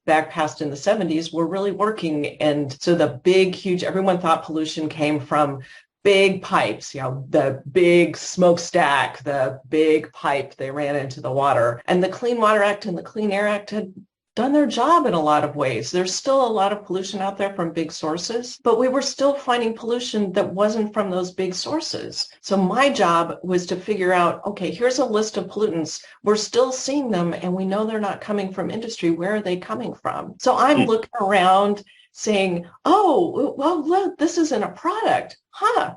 back past in the 70s were really working. And so the big, huge, everyone thought pollution came from big pipes, the big smokestack, the big pipe they ran into the water. And the Clean Water Act and the Clean Air Act had done their job in a lot of ways. There's still a lot of pollution out there from big sources, but we were still finding pollution that wasn't from those big sources. So my job was to figure out, okay, here's a list of pollutants. We're still seeing them and we know they're not coming from industry. Where are they coming from? So I'm looking around saying, oh, well, look, this isn't a product.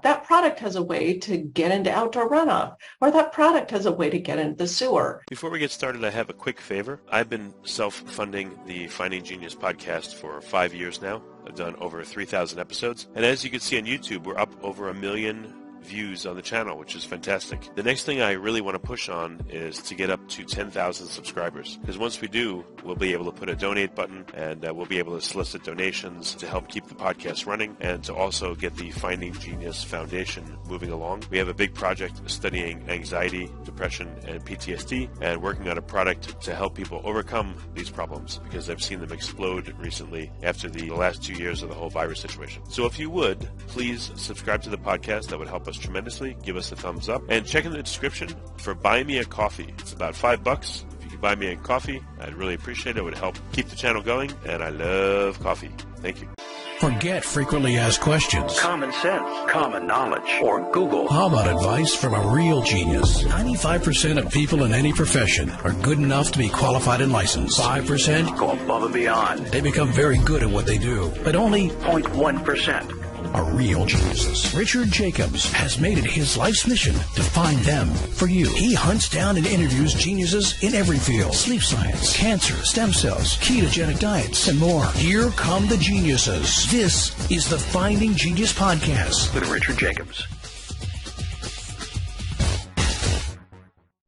That product has a way to get into outdoor runoff, or that product has a way to get into the sewer. Before we get started, I have a quick favor. I've been self-funding the Finding Genius podcast for 5 years now. I've done over 3,000 episodes. And as you can see on YouTube, we're up over 1 million views on the channel, which is fantastic. The next thing I really want to push on is to get up to 10,000 subscribers, because once we do, we'll be able to put a donate button, and we'll be able to solicit donations to help keep the podcast running and to also get the Finding Genius Foundation moving along. We have a big project studying anxiety, depression, and PTSD, and working on a product to help people overcome these problems, because I've seen them explode recently after the last 2 years of the whole virus situation. So if you would, please subscribe to the podcast. That would help us tremendously. Give us a thumbs up, and check in the description for Buy Me a Coffee. It's about $5. If you could buy me a coffee, I'd really appreciate it. It would help keep the channel going, and I love coffee. Thank you. Forget frequently asked questions, common sense, common knowledge, or Google. How about advice from a real genius? 95% of people in any profession are good enough to be qualified and licensed. 5% go above and beyond. They become very good at what they do, but only 0.1% are real geniuses. Richard Jacobs has made it his life's mission to find them for you. He hunts down and interviews geniuses in every field: sleep science, cancer, stem cells, ketogenic diets, and more. Here come the geniuses. This is the Finding Genius Podcast with Richard Jacobs.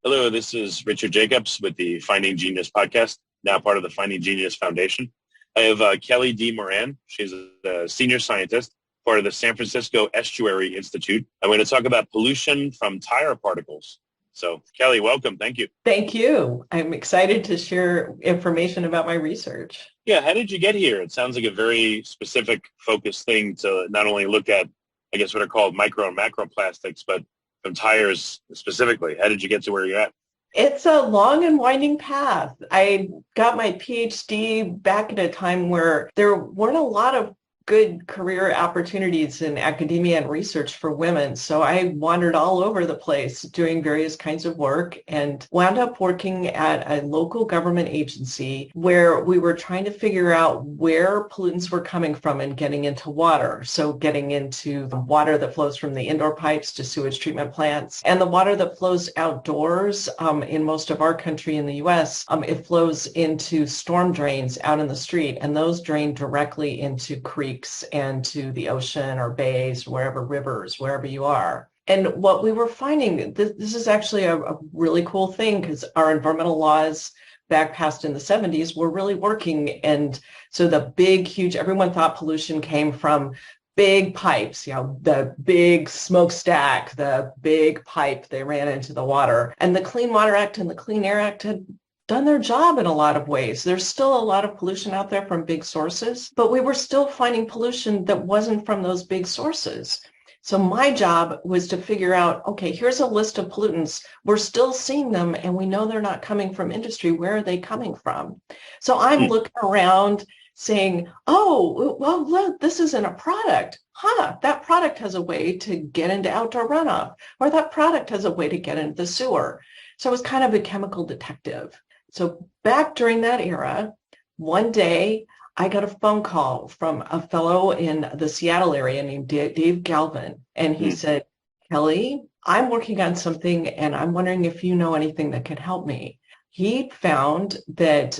Hello, this is Richard Jacobs with the Finding Genius Podcast, now part of the Finding Genius Foundation. I have Kelly D. Moran. She's a senior scientist, part of the San Francisco Estuary Institute. I'm going to talk about pollution from tire particles. So, Kelly, welcome. Thank you. Thank you. I'm excited to share information about my research. Yeah, how did you get here? It sounds like a very specific, focused thing to not only look at, I guess, what are called micro and macro plastics, but from tires specifically. How did you get to where you're at? It's a long and winding path. I got my PhD back at a time where there weren't a lot of good career opportunities in academia and research for women. So I wandered all over the place doing various kinds of work and wound up working at a local government agency where we were trying to figure out where pollutants were coming from and getting into water. So getting into the water that flows from the indoor pipes to sewage treatment plants, and the water that flows outdoors in most of our country in the US, it flows into storm drains out in the street, and those drain directly into creeks and to the ocean or bays, wherever, rivers, wherever you are. And what we were finding, this is actually a really cool thing, because our environmental laws back past in the 70s were really working. And so the big, huge, everyone thought pollution came from big pipes, the big smokestack, the big pipe they ran into the water. And the Clean Water Act and the Clean Air Act had done their job in a lot of ways. There's still a lot of pollution out there from big sources, but we were still finding pollution that wasn't from those big sources. So my job was to figure out, okay, here's a list of pollutants. We're still seeing them and we know they're not coming from industry. Where are they coming from? So I'm looking around saying, oh, well, look, this isn't a product. That product has a way to get into outdoor runoff, or that product has a way to get into the sewer. So I was kind of a chemical detective. So back during that era, one day I got a phone call from a fellow in the Seattle area named Dave Galvin. And he said, Kelly, I'm working on something and I'm wondering if you know anything that could help me. He found that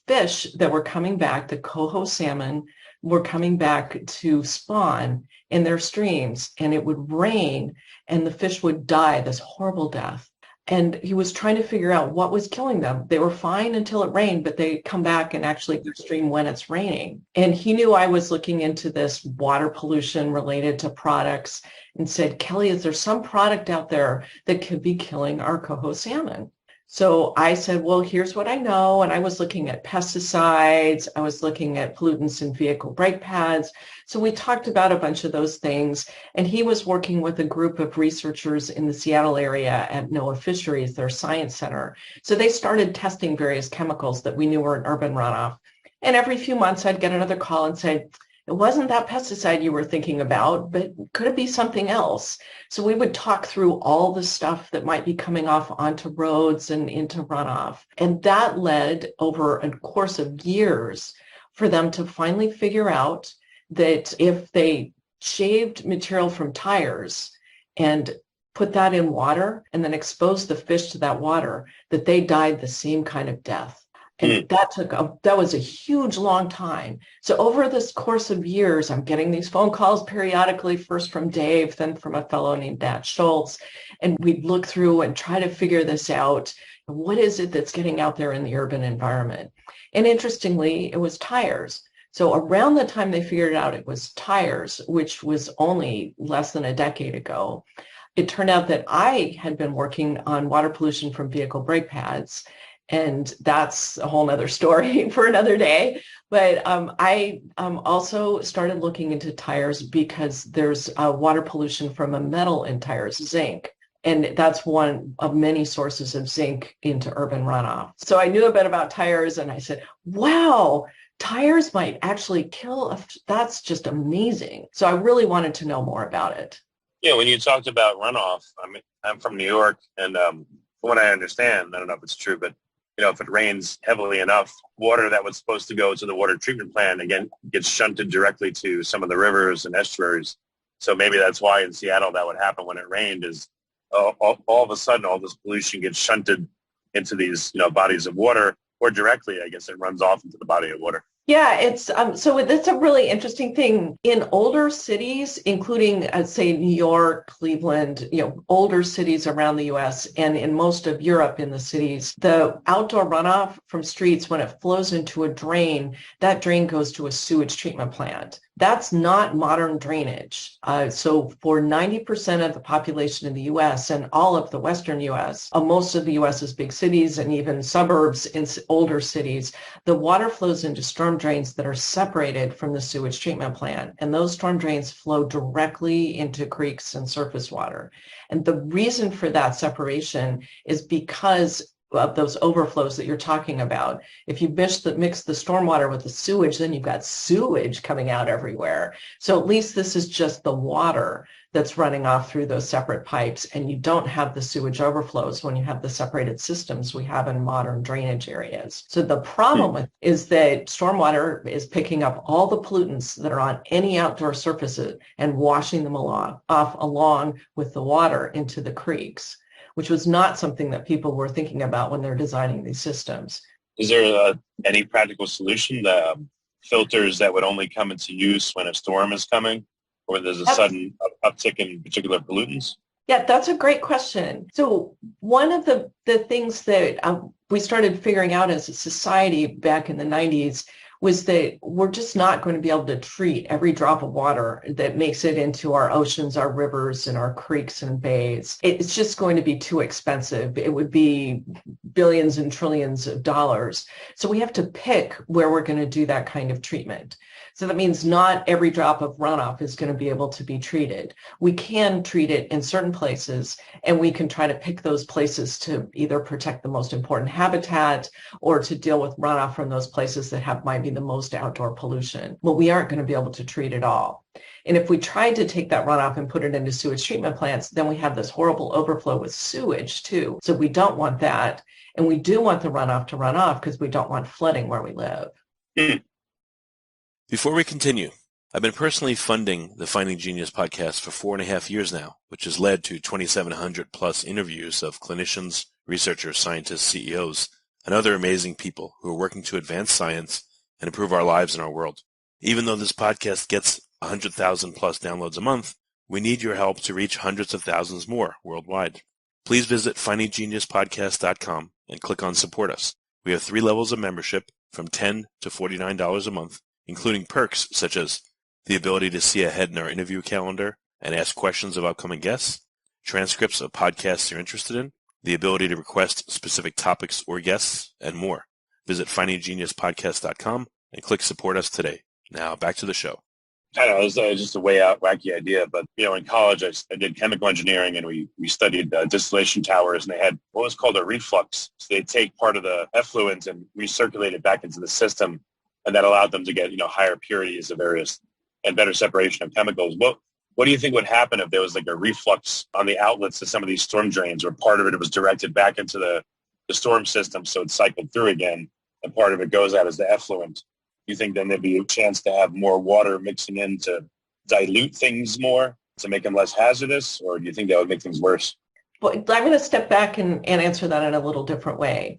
fish that were coming back, the coho salmon, were coming back to spawn in their streams, and it would rain and the fish would die this horrible death. And he was trying to figure out what was killing them. They were fine until it rained, but they come back and actually go stream when it's raining. And he knew I was looking into this water pollution related to products and said, Kelly, is there some product out there that could be killing our coho salmon? So I said, well, here's what I know. And I was looking at pesticides. I was looking at pollutants in vehicle brake pads. So we talked about a bunch of those things. And he was working with a group of researchers in the Seattle area at NOAA Fisheries, their science center. So they started testing various chemicals that we knew were in urban runoff. And every few months, I'd get another call and say, it wasn't that pesticide you were thinking about, but could it be something else? So we would talk through all the stuff that might be coming off onto roads and into runoff. And that led over a course of years for them to finally figure out that if they shaved material from tires and put that in water and then exposed the fish to that water, that they died the same kind of death. And that was a huge long time. So over this course of years, I'm getting these phone calls periodically, first from Dave, then from a fellow named Nat Schultz. And we'd look through and try to figure this out. What is it that's getting out there in the urban environment? And interestingly, it was tires. So around the time they figured out it was tires, which was only less than a decade ago, it turned out that I had been working on water pollution from vehicle brake pads. And that's a whole nother story for another day. But I also started looking into tires because there's water pollution from a metal in tires, zinc. And that's one of many sources of zinc into urban runoff. So I knew a bit about tires and I said, wow, tires might actually kill. That's just amazing. So I really wanted to know more about it. Yeah, when you talked about runoff, I mean, I'm from New York, and from what I understand, I don't know if it's true, but if it rains heavily enough, water that was supposed to go to the water treatment plant, again, gets shunted directly to some of the rivers and estuaries. So maybe that's why in Seattle that would happen when it rained is all of a sudden all this pollution gets shunted into these bodies of water, or directly, I guess, it runs off into the body of water. Yeah, it's so that's a really interesting thing. In older cities, including, say, New York, Cleveland, older cities around the U.S. and in most of Europe in the cities, the outdoor runoff from streets, when it flows into a drain, that drain goes to a sewage treatment plant. That's not modern drainage. So for 90% of the population in the U.S. and all of the Western U.S., most of the U.S.'s big cities and even suburbs in older cities, the water flows into storm drains that are separated from the sewage treatment plant. And those storm drains flow directly into creeks and surface water. And the reason for that separation is because of those overflows that you're talking about. If you mix the stormwater with the sewage, then you've got sewage coming out everywhere. So at least this is just the water that's running off through those separate pipes, and you don't have the sewage overflows when you have the separated systems we have in modern drainage areas. So the problem with is that stormwater is picking up all the pollutants that are on any outdoor surfaces and washing them off along with the water into the creeks, which was not something that people were thinking about when they're designing these systems. Is there any practical solution, the filters that would only come into use when a storm is coming, or there's a sudden uptick in particular pollutants? Yeah, that's a great question. So one of the things that we started figuring out as a society back in the 90s was that we're just not going to be able to treat every drop of water that makes it into our oceans, our rivers, and our creeks and bays. It's just going to be too expensive. It would be billions and trillions of dollars. So we have to pick where we're going to do that kind of treatment. So that means not every drop of runoff is going to be able to be treated. We can treat it in certain places, and we can try to pick those places to either protect the most important habitat or to deal with runoff from those places that might be the most outdoor pollution. Well, we aren't going to be able to treat it all. And if we tried to take that runoff and put it into sewage treatment plants, then we have this horrible overflow with sewage too. So we don't want that. And we do want the runoff to run off because we don't want flooding where we live. Before we continue, I've been personally funding the Finding Genius podcast for 4.5 years now, which has led to 2,700 plus interviews of clinicians, researchers, scientists, CEOs, and other amazing people who are working to advance science and improve our lives and our world. Even though this podcast gets 100,000 plus downloads a month, we need your help to reach hundreds of thousands more worldwide. Please visit findinggeniuspodcast.com and click on Support Us. We have 3 levels of membership from $10 to $49 a month, including perks such as the ability to see ahead in our interview calendar and ask questions of upcoming guests, transcripts of podcasts you're interested in, the ability to request specific topics or guests, and more. Visit findinggeniuspodcast.com and click support us today. Now back to the show. I don't know, it was just a way out wacky idea, but in college I did chemical engineering, and we studied distillation towers, and they had what was called a reflux. So they take part of the effluent and recirculate it back into the system, and that allowed them to get higher purities of various and better separation of chemicals. What do you think would happen if there was like a reflux on the outlets to some of these storm drains, where part of it was directed back into the storm system, so it's cycled through again, and part of it goes out as the effluent? You think then there'd be a chance to have more water mixing in to dilute things more, to make them less hazardous, or do you think that would make things worse? Well, I'm going to step back and answer that in a little different way.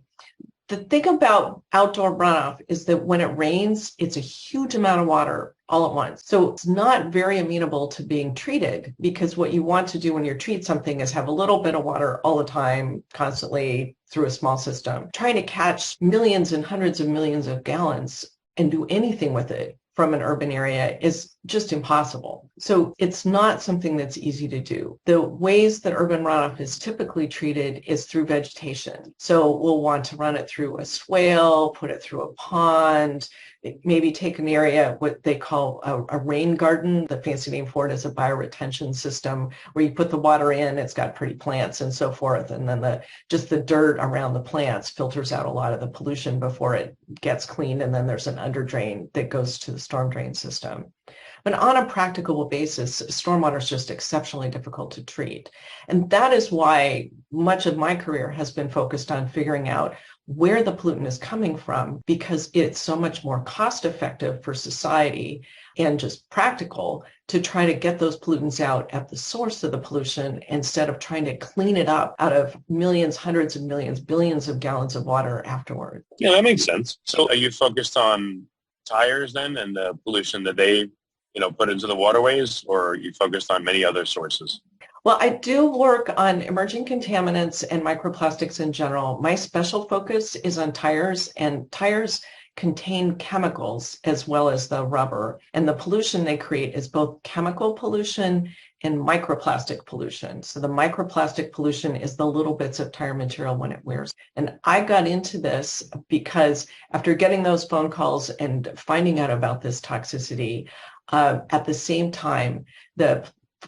The thing about outdoor runoff is that when it rains, it's a huge amount of water all at once. So it's not very amenable to being treated, because what you want to do when you treat something is have a little bit of water all the time, constantly through a small system. Trying to catch millions and hundreds of millions of gallons and do anything with it from an urban area is just impossible. So it's not something that's easy to do. The ways that urban runoff is typically treated is through vegetation. So we'll want to run it through a swale, put it through a pond, maybe take an area, what they call a rain garden. The fancy name for it is a bioretention system, where you put the water in, it's got pretty plants and so forth, and then just the dirt around the plants filters out a lot of the pollution before it gets cleaned, and then there's an underdrain that goes to the storm drain system. But on a practical basis, stormwater is just exceptionally difficult to treat. And that is why much of my career has been focused on figuring out where the pollutant is coming from, because it's so much more cost effective for society and just practical to try to get those pollutants out at the source of the pollution, instead of trying to clean it up out of millions, hundreds of millions, billions of gallons of water afterward. Yeah, that makes sense. So are you focused on tires then, and the pollution that they put into the waterways, or are you focused on many other sources? Well, I do work on emerging contaminants and microplastics in general. My special focus is on tires, and tires contain chemicals as well as the rubber. And the pollution they create is both chemical pollution and microplastic pollution. So the microplastic pollution is the little bits of tire material when it wears. And I got into this because after getting those phone calls and finding out about this toxicity, at the same time,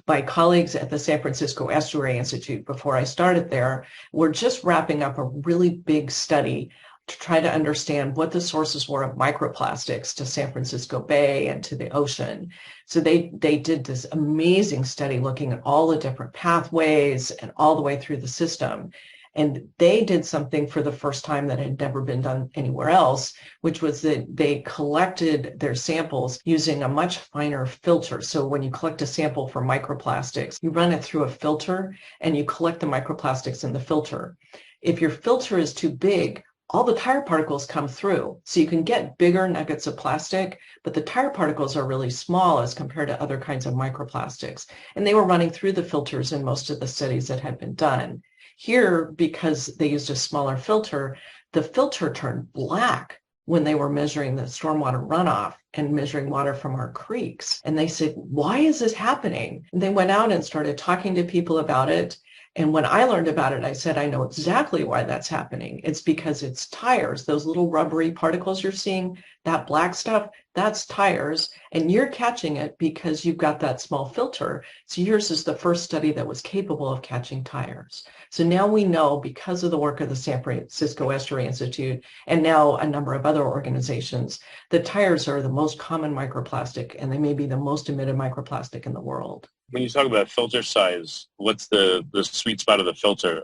my colleagues at the San Francisco Estuary Institute, before I started there, were just wrapping up a really big study to try to understand what the sources were of microplastics to San Francisco Bay and to the ocean. So they did this amazing study looking at all the different pathways and all the way through the system. And they did something for the first time that had never been done anywhere else, which was that they collected their samples using a much finer filter. So when you collect a sample for microplastics, you run it through a filter and you collect the microplastics in the filter. If your filter is too big, all the tire particles come through. So you can get bigger nuggets of plastic, but the tire particles are really small as compared to other kinds of microplastics. And they were running through the filters in most of the studies that had been done. Here, because they used a smaller filter, the filter turned black when they were measuring the stormwater runoff and measuring water from our creeks. And they said, why is this happening? And they went out and started talking to people about it. And when I learned about it, I said, I know exactly why that's happening. It's because it's tires. Those little rubbery particles you're seeing, that black stuff, that's tires. And you're catching it because you've got that small filter. So yours is the first study that was capable of catching tires. So now we know, because of the work of the San Francisco Estuary Institute and now a number of other organizations, that tires are the most common microplastic, and they may be the most emitted microplastic in the world. When you talk about filter size, what's the sweet spot of the filter?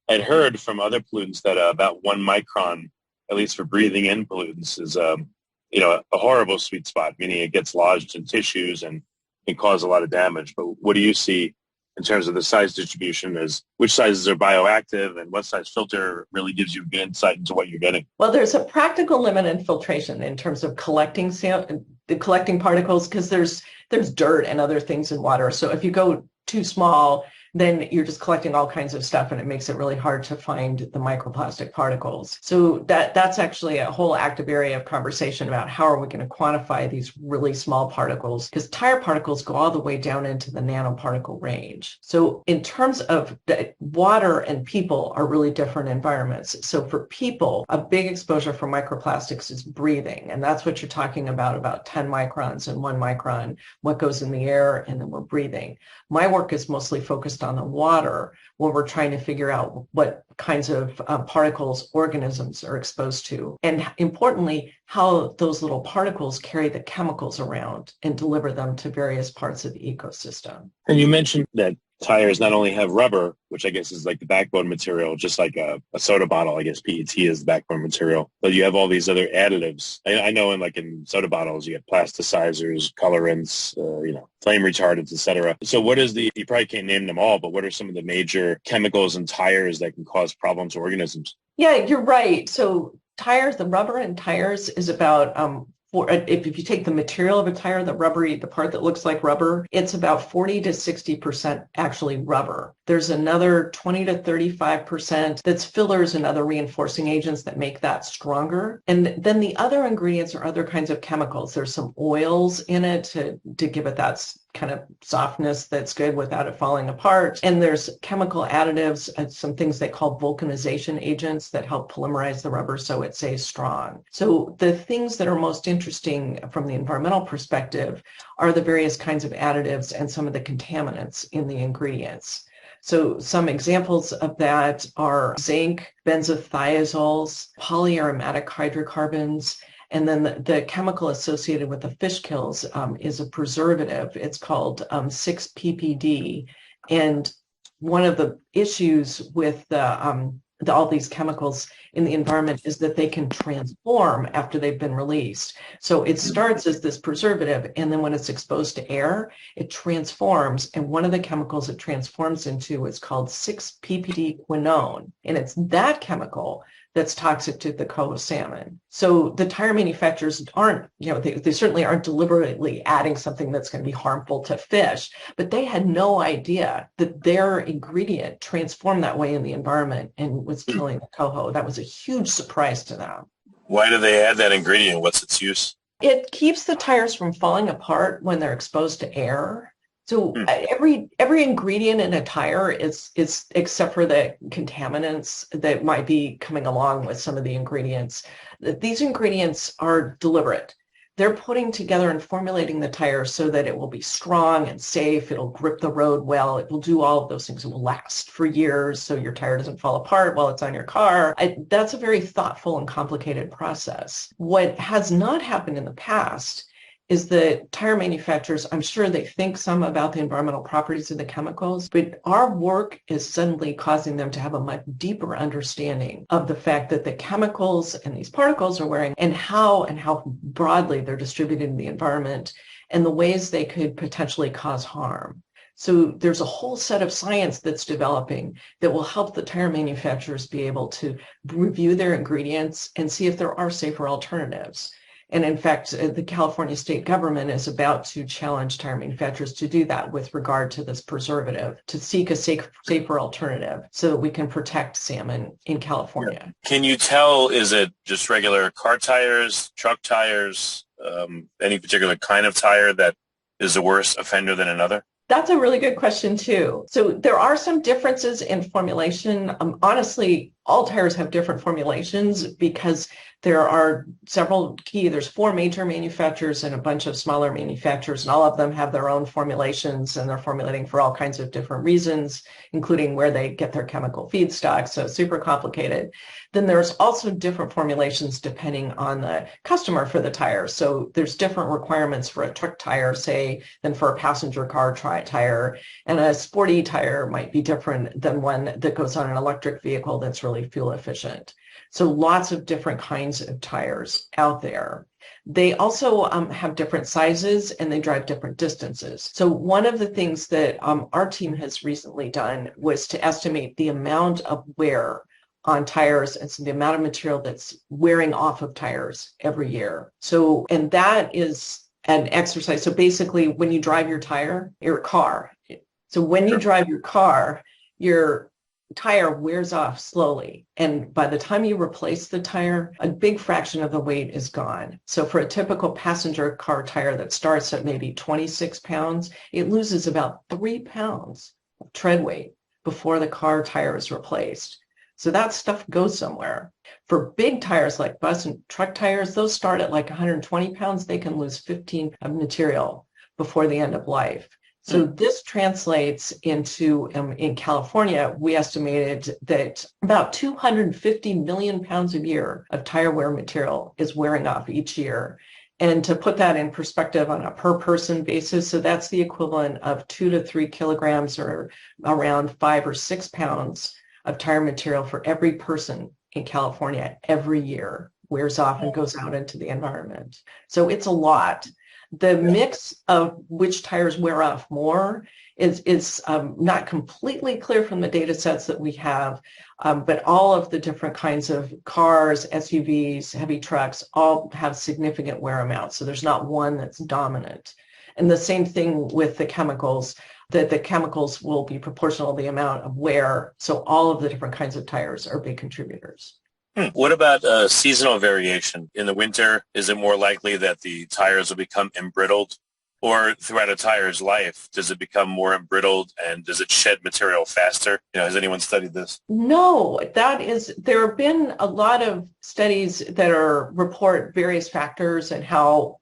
I'd heard from other pollutants that about 1 micron, at least for breathing in pollutants, is a horrible sweet spot, meaning it gets lodged in tissues and can cause a lot of damage. But what do you see in terms of the size distribution? Is which sizes are bioactive, and what size filter really gives you good insight into what you're getting? Well, there's a practical limit in filtration in terms of collecting particles, because there's dirt and other things in water. So if you go too small, then you're just collecting all kinds of stuff, and it makes it really hard to find the microplastic particles. So that's actually a whole active area of conversation about how are we going to quantify these really small particles, because tire particles go all the way down into the nanoparticle range. So in terms of water and people are really different environments. So for people, a big exposure for microplastics is breathing, and that's what you're talking about 10 microns and 1 micron, what goes in the air, and then we're breathing. My work is mostly focused on the water, when we're trying to figure out what kinds of particles organisms are exposed to, and importantly, how those little particles carry the chemicals around and deliver them to various parts of the ecosystem. And you mentioned that tires not only have rubber, which I guess is like the backbone material, just like a soda bottle. I guess PET is the backbone material, but you have all these other additives. I know in soda bottles, you have plasticizers, colorants, flame retardants, etc. So what is you probably can't name them all, but what are some of the major chemicals in tires that can cause problems to organisms? Yeah, you're right. So tires, the rubber in tires is about if you take the material of a tire, the part that looks like rubber, it's about 40 to 60% actually rubber. There's another 20 to 35% that's fillers and other reinforcing agents that make that stronger. And then the other ingredients are other kinds of chemicals. There's some oils in it to give it that kind of softness that's good without it falling apart. And there's chemical additives and some things they call vulcanization agents that help polymerize the rubber so it stays strong. So the things that are most interesting from the environmental perspective are the various kinds of additives and some of the contaminants in the ingredients. So some examples of that are zinc, benzothiazoles, polyaromatic hydrocarbons, and then the chemical associated with the fish kills is a preservative. It's called 6-PPD. And one of the issues with all these chemicals in the environment is that they can transform after they've been released. So it starts as this preservative, and then when it's exposed to air, it transforms. And one of the chemicals it transforms into is called 6-PPD quinone. And it's that chemical that's toxic to the coho salmon. So the tire manufacturers aren't, they certainly aren't deliberately adding something that's going to be harmful to fish, but they had no idea that their ingredient transformed that way in the environment and was killing the coho. That was a huge surprise to them. Why do they add that ingredient? What's its use? It keeps the tires from falling apart when they're exposed to air. So every ingredient in a tire is except for the contaminants that might be coming along with some of the ingredients. These ingredients are deliberate. They're putting together and formulating the tire so that it will be strong and safe. It'll grip the road well. It will do all of those things. It will last for years so your tire doesn't fall apart while it's on your car. That's a very thoughtful and complicated process. What has not happened in the past is that tire manufacturers, I'm sure they think some about the environmental properties of the chemicals, but our work is suddenly causing them to have a much deeper understanding of the fact that the chemicals and these particles are wearing and how broadly they're distributed in the environment and the ways they could potentially cause harm. So there's a whole set of science that's developing that will help the tire manufacturers be able to review their ingredients and see if there are safer alternatives. And in fact, the California state government is about to challenge tire manufacturers to do that with regard to this preservative, to seek a safer alternative so that we can protect salmon in California. Can you tell, is it just regular car tires, truck tires, any particular kind of tire that is a worse offender than another? That's a really good question, too. So there are some differences in formulation. Honestly, all tires have different formulations because there are there's 4 major manufacturers and a bunch of smaller manufacturers, and all of them have their own formulations, and they're formulating for all kinds of different reasons, including where they get their chemical feedstock, so super complicated. Then there's also different formulations depending on the customer for the tire. So there's different requirements for a truck tire, say, than for a passenger car tire, and a sporty tire might be different than one that goes on an electric vehicle that's really fuel efficient. So lots of different kinds of tires out there. They also have different sizes and they drive different distances. So one of the things that our team has recently done was to estimate the amount of wear on tires and so the amount of material that's wearing off of tires every year. So, and that is an exercise. So basically when you drive your car, So when you drive your car, your tire wears off slowly. And by the time you replace the tire, a big fraction of the weight is gone. So for a typical passenger car tire that starts at maybe 26 pounds, it loses about 3 pounds of tread weight before the car tire is replaced. So that stuff goes somewhere. For big tires like bus and truck tires, those start at like 120 pounds. They can lose 15 of material before the end of life. So this translates into, in California, we estimated that about 250 million pounds a year of tire wear material is wearing off each year. And to put that in perspective on a per person basis, so that's the equivalent of 2 to 3 kilograms or around 5 or 6 pounds of tire material for every person in California every year wears off and goes out into the environment. So it's a lot. The mix of which tires wear off more is not completely clear from the data sets that we have, but all of the different kinds of cars, SUVs, heavy trucks, all have significant wear amounts. So there's not one that's dominant. And the same thing with the chemicals, that the chemicals will be proportional to the amount of wear. So all of the different kinds of tires are big contributors. What about seasonal variation? In the winter, is it more likely that the tires will become embrittled? Or throughout a tire's life, does it become more embrittled and does it shed material faster? Has anyone studied this? No, there have been a lot of studies that report various factors and how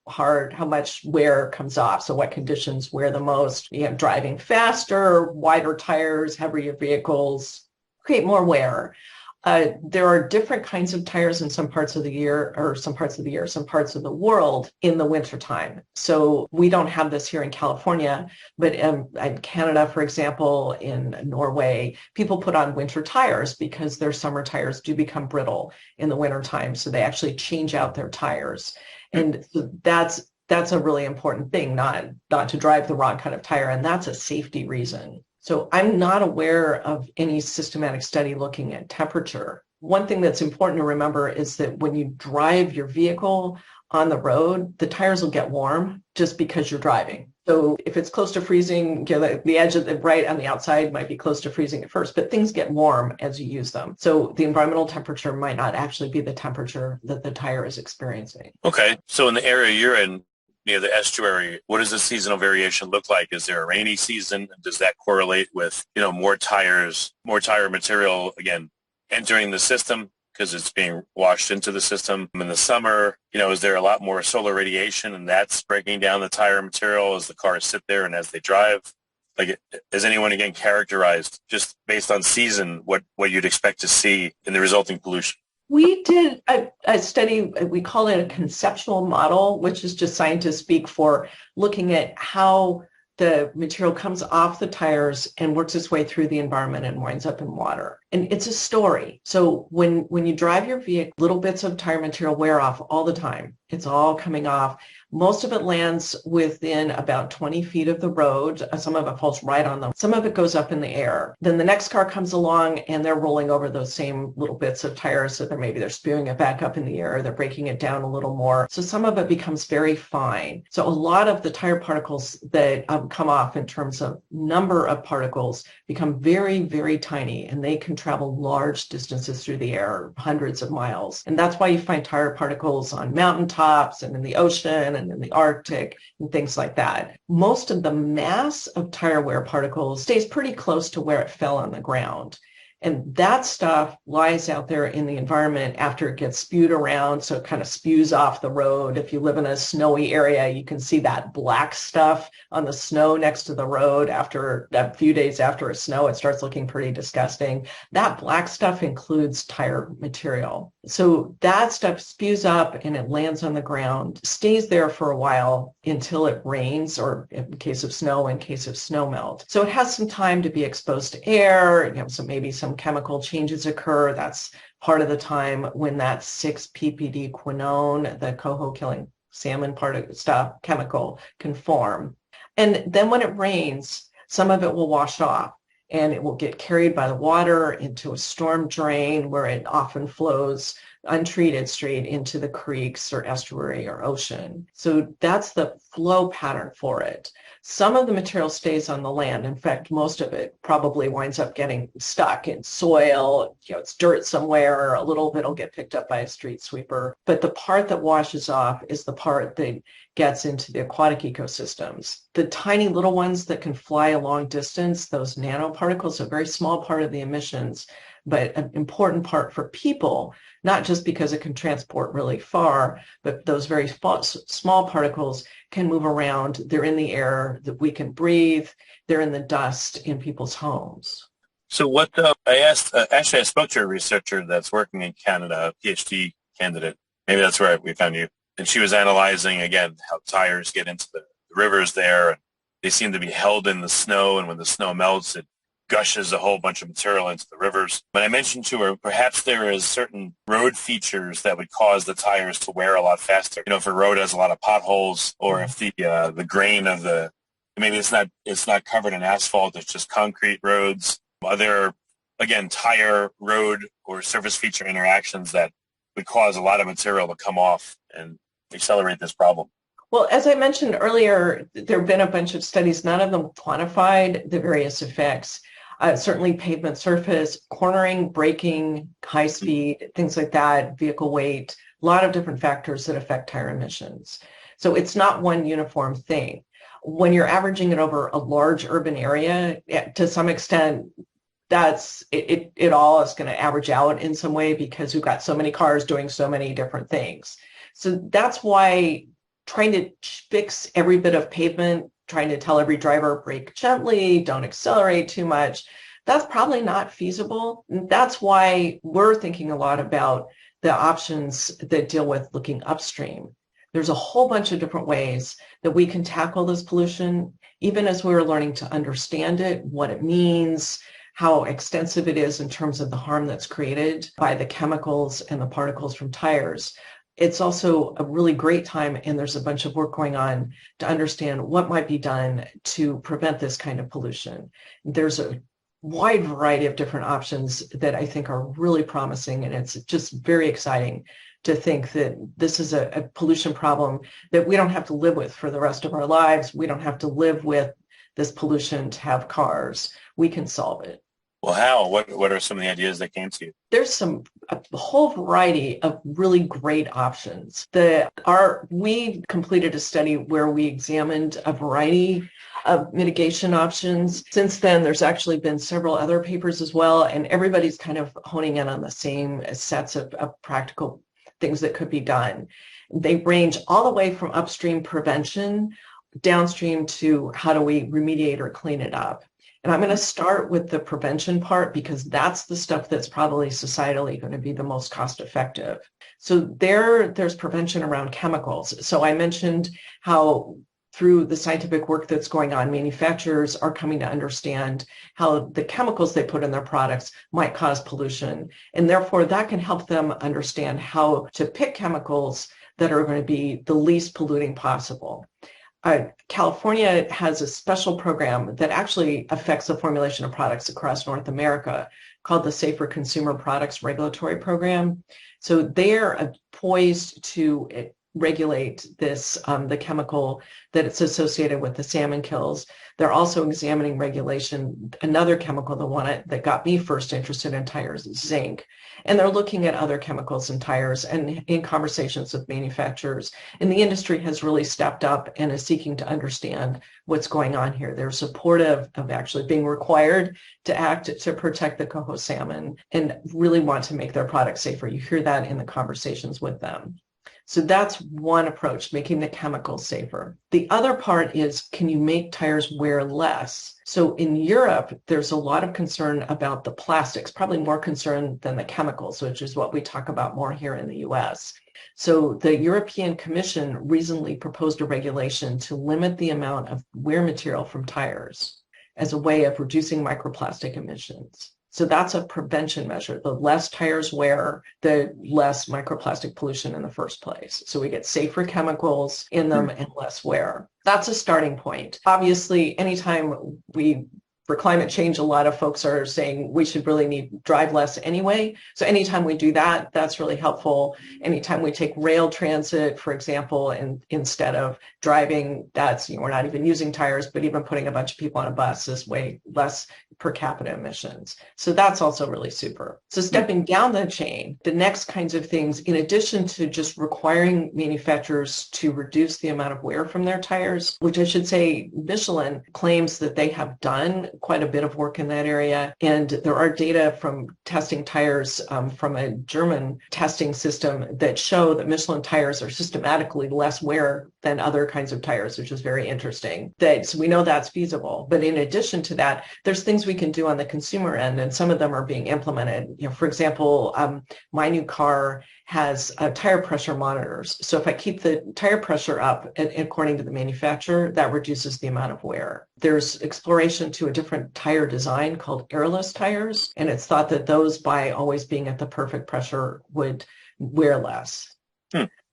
much wear comes off. So what conditions wear the most, driving faster, wider tires, heavier vehicles create more wear. There are different kinds of tires in some parts of the world in the wintertime. So we don't have this here in California, but in Canada, for example, in Norway, people put on winter tires because their summer tires do become brittle in the wintertime. So they actually change out their tires. And so that's a really important thing, not to drive the wrong kind of tire. And that's a safety reason. So I'm not aware of any systematic study looking at temperature. One thing that's important to remember is that when you drive your vehicle on the road, the tires will get warm just because you're driving. So if it's close to freezing, the edge of right on the outside might be close to freezing at first, but things get warm as you use them. So the environmental temperature might not actually be the temperature that the tire is experiencing. Okay. So in the area you're in, near the estuary, what does the seasonal variation look like? Is there a rainy season? Does that correlate with, more tire material, again, entering the system because it's being washed into the system? In the summer, is there a lot more solar radiation and that's breaking down the tire material as the cars sit there and as they drive? Like, has anyone, again, characterized just based on season what you'd expect to see in the resulting pollution? We did a study, we call it a conceptual model, which is just scientists speak for looking at how the material comes off the tires and works its way through the environment and winds up in water. And it's a story. So when you drive your vehicle, little bits of tire material wear off all the time. It's all coming off. Most of it lands within about 20 feet of the road. Some of it falls right on them. Some of it goes up in the air. Then the next car comes along and they're rolling over those same little bits of tires. So they're spewing it back up in the air. They're breaking it down a little more. So some of it becomes very fine. So a lot of the tire particles that come off in terms of number of particles become very, very tiny, and they can travel large distances through the air, hundreds of miles. And that's why you find tire particles on mountaintops and in the ocean and in the Arctic and things like that. Most of the mass of tire wear particles stays pretty close to where it fell on the ground. And that stuff lies out there in the environment after it gets spewed around, so it kind of spews off the road. If you live in a snowy area, you can see that black stuff on the snow next to the road. After a few days after a snow, it starts looking pretty disgusting. That black stuff includes tire material. So that stuff spews up and it lands on the ground, stays there for a while until it rains, or in case of snow, in case of snow melt. So it has some time to be exposed to air, so maybe some chemical changes occur. That's part of the time when that 6-ppd quinone, the coho killing salmon chemical, can form. And then when it rains, some of it will wash off and it will get carried by the water into a storm drain where it often flows untreated straight into the creeks or estuary or ocean. So that's the flow pattern for it. Some of the material stays on the land. In fact, most of it probably winds up getting stuck in soil. It's dirt somewhere. A little bit will get picked up by a street sweeper. But the part that washes off is the part that gets into the aquatic ecosystems. The tiny little ones that can fly a long distance, those nanoparticles, a very small part of the emissions, but an important part for people, not just because it can transport really far, but those very small particles can move around. They're in the air that we can breathe. They're in the dust in people's homes. So what I asked, actually I spoke to a researcher that's working in Canada, a PhD candidate. Maybe that's where we found you. And she was analyzing, again, how tires get into the rivers there. And they seem to be held in the snow, and when the snow melts, it gushes a whole bunch of material into the rivers. But I mentioned to her, perhaps there is certain road features that would cause the tires to wear a lot faster. If a road has a lot of potholes, or if the grain of maybe it's not covered in asphalt, it's just concrete roads. Other, again, tire, road, or surface feature interactions that would cause a lot of material to come off and accelerate this problem. Well, as I mentioned earlier, there have been a bunch of studies. None of them quantified the various effects. Certainly pavement surface, cornering, braking, high speed, things like that, vehicle weight, a lot of different factors that affect tire emissions. So it's not one uniform thing. When you're averaging it over a large urban area, to some extent, it all is going to average out in some way because we've got so many cars doing so many different things. So that's why trying to fix every bit of pavement, trying to tell every driver, brake gently, don't accelerate too much, that's probably not feasible. That's why we're thinking a lot about the options that deal with looking upstream. There's a whole bunch of different ways that we can tackle this pollution, even as we're learning to understand it, what it means, how extensive it is in terms of the harm that's created by the chemicals and the particles from tires. It's also a really great time, and there's a bunch of work going on to understand what might be done to prevent this kind of pollution. There's a wide variety of different options that I think are really promising, and it's just very exciting to think that this is a pollution problem that we don't have to live with for the rest of our lives. We don't have to live with this pollution to have cars. We can solve it. Well, how? What are some of the ideas that came to you? There's a whole variety of really great options. We completed a study where we examined a variety of mitigation options. Since then, there's actually been several other papers as well, and everybody's kind of honing in on the same sets of practical things that could be done. They range all the way from upstream prevention downstream to how do we remediate or clean it up. And I'm going to start with the prevention part because that's the stuff that's probably societally going to be the most cost effective. So there's prevention around chemicals. So I mentioned how through the scientific work that's going on, manufacturers are coming to understand how the chemicals they put in their products might cause pollution. And therefore that can help them understand how to pick chemicals that are going to be the least polluting possible. California has a special program that actually affects the formulation of products across North America called the Safer Consumer Products Regulatory Program. So they're poised to regulate this, the chemical that it's associated with the salmon kills. They're also examining regulation, another chemical, the one that got me first interested in tires, is zinc. And they're looking at other chemicals in tires and in conversations with manufacturers. And the industry has really stepped up and is seeking to understand what's going on here. They're supportive of actually being required to act to protect the coho salmon and really want to make their products safer. You hear that in the conversations with them. So that's one approach, making the chemicals safer. The other part is, can you make tires wear less? So in Europe, there's a lot of concern about the plastics, probably more concern than the chemicals, which is what we talk about more here in the US. So the European Commission recently proposed a regulation to limit the amount of wear material from tires as a way of reducing microplastic emissions. So that's a prevention measure. The less tires wear, the less microplastic pollution in the first place. So we get safer chemicals in them and less wear. That's a starting point. Obviously, anytime we for climate change, a lot of folks are saying we should really drive less anyway. So anytime we do that, that's really helpful. Anytime we take rail transit, for example, and instead of driving, that's, we're not even using tires, but even putting a bunch of people on a bus is way less per capita emissions. So that's also really super. So stepping down the chain, the next kinds of things, in addition to just requiring manufacturers to reduce the amount of wear from their tires, which I should say Michelin claims that they have done quite a bit of work in that area. And there are data from testing tires from a German testing system that show that Michelin tires are systematically less wear than other kinds of tires, which is very interesting. So we know that's feasible. But in addition to that, there's things we can do on the consumer end, and some of them are being implemented. For example, my new car has tire pressure monitors. So if I keep the tire pressure up, according to the manufacturer, that reduces the amount of wear. There's exploration to a different tire design called airless tires, and it's thought that those, by always being at the perfect pressure, would wear less.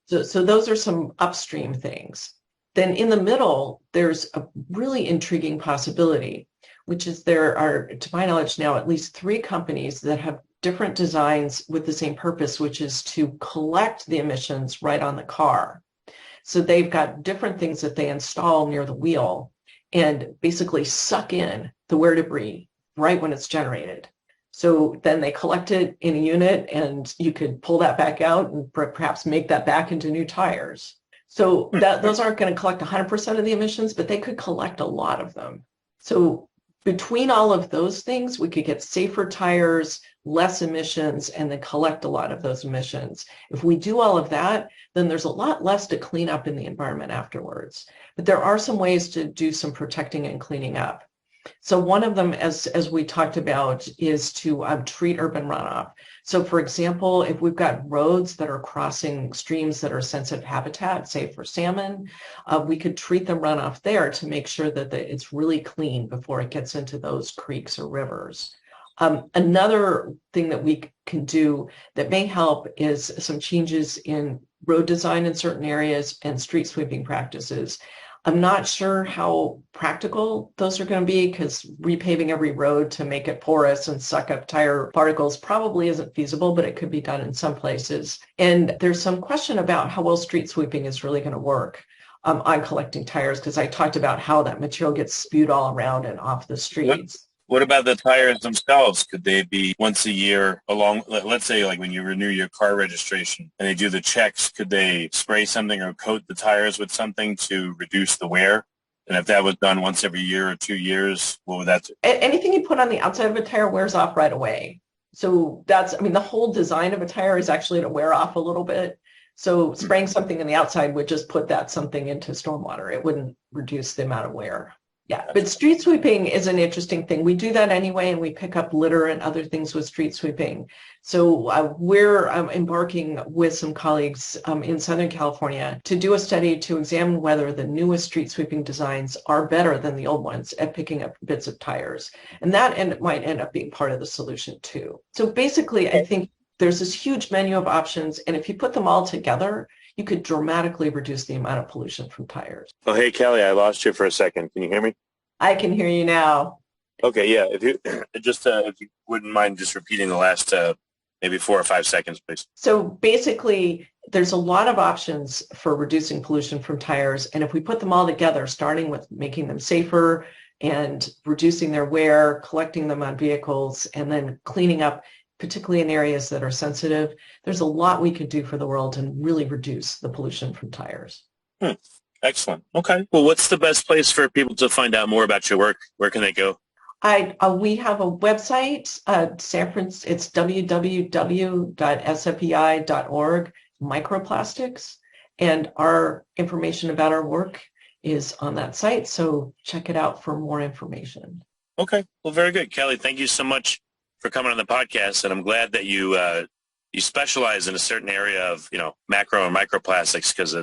So those are some upstream things. Then in the middle, there's a really intriguing possibility, which is there are, to my knowledge now, at least 3 companies that have different designs with the same purpose, which is to collect the emissions right on the car. So they've got different things that they install near the wheel and basically suck in the wear debris right when it's generated. So then they collect it in a unit, and you could pull that back out and perhaps make that back into new tires. So those aren't going to collect 100% of the emissions, but they could collect a lot of them. So between all of those things, we could get safer tires, less emissions, and then collect a lot of those emissions. If we do all of that, then there's a lot less to clean up in the environment afterwards. But there are some ways to do some protecting and cleaning up. So one of them, as we talked about, is to treat urban runoff. So for example, if we've got roads that are crossing streams that are sensitive habitat, say for salmon, we could treat the runoff there to make sure that it's really clean before it gets into those creeks or rivers. Another thing that we can do that may help is some changes in road design in certain areas and street sweeping practices. I'm not sure how practical those are going to be, because repaving every road to make it porous and suck up tire particles probably isn't feasible, but it could be done in some places. And there's some question about how well street sweeping is really going to work on collecting tires, because I talked about how that material gets spewed all around and off the streets. What about the tires themselves? Could they be once a year along, let's say like when you renew your car registration and they do the checks, could they spray something or coat the tires with something to reduce the wear? And if that was done once every year or 2 years, what would that do? Anything you put on the outside of a tire wears off right away. So the whole design of a tire is actually to wear off a little bit. So spraying something on the outside would just put that something into stormwater. It wouldn't reduce the amount of wear. Yeah, but street sweeping is an interesting thing. We do that anyway, and we pick up litter and other things with street sweeping. So we're embarking with some colleagues in Southern California to do a study to examine whether the newest street sweeping designs are better than the old ones at picking up bits of tires. And that might end up being part of the solution too. So basically, I think there's this huge menu of options, and if you put them all together, you could dramatically reduce the amount of pollution from tires. Oh, hey, Kelly, I lost you for a second. Can you hear me? I can hear you now. Okay, yeah. If you wouldn't mind just repeating the last maybe 4 or 5 seconds, please. So basically, there's a lot of options for reducing pollution from tires. And if we put them all together, starting with making them safer and reducing their wear, collecting them on vehicles, and then cleaning up, particularly in areas that are sensitive, there's a lot we could do for the world to really reduce the pollution from tires. Excellent. Okay. Well, what's the best place for people to find out more about your work? Where can they go? We have a website, it's www.sfei.org, microplastics, and our information about our work is on that site. So check it out for more information. Okay. Well, very good. Kelly, thank you so much for coming on the podcast, and I'm glad that you specialize in a certain area of macro and microplastics, because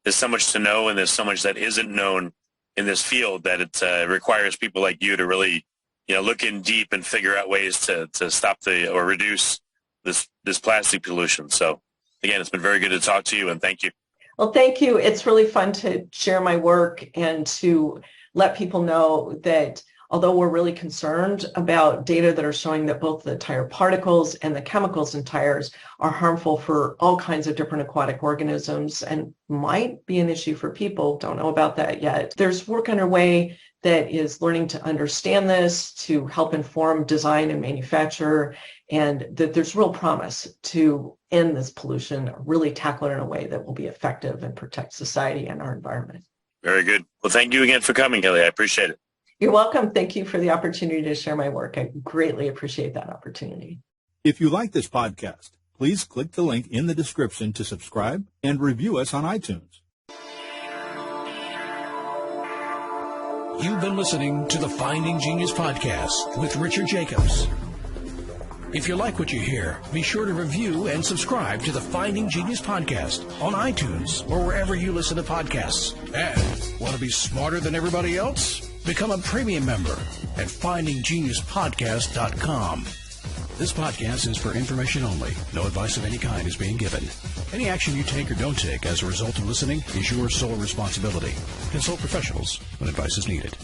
there's so much to know and there's so much that isn't known in this field that it requires people like you to really look in deep and figure out ways to stop or reduce this plastic pollution. So again, it's been very good to talk to you, and thank you. Well, thank you. It's really fun to share my work and to let people know that although we're really concerned about data that are showing that both the tire particles and the chemicals in tires are harmful for all kinds of different aquatic organisms and might be an issue for people, don't know about that yet. There's work underway that is learning to understand this, to help inform design and manufacture, and that there's real promise to end this pollution, really tackle it in a way that will be effective and protect society and our environment. Very good. Well, thank you again for coming, Kelly. I appreciate it. You're welcome. Thank you for the opportunity to share my work. I greatly appreciate that opportunity. If you like this podcast, please click the link in the description to subscribe and review us on iTunes. You've been listening to the Finding Genius podcast with Richard Jacobs. If you like what you hear, be sure to review and subscribe to the Finding Genius podcast on iTunes or wherever you listen to podcasts. And want to be smarter than everybody else? Become a premium member at findinggeniuspodcast.com. This podcast is for information only. No advice of any kind is being given. Any action you take or don't take as a result of listening is your sole responsibility. Consult professionals when advice is needed.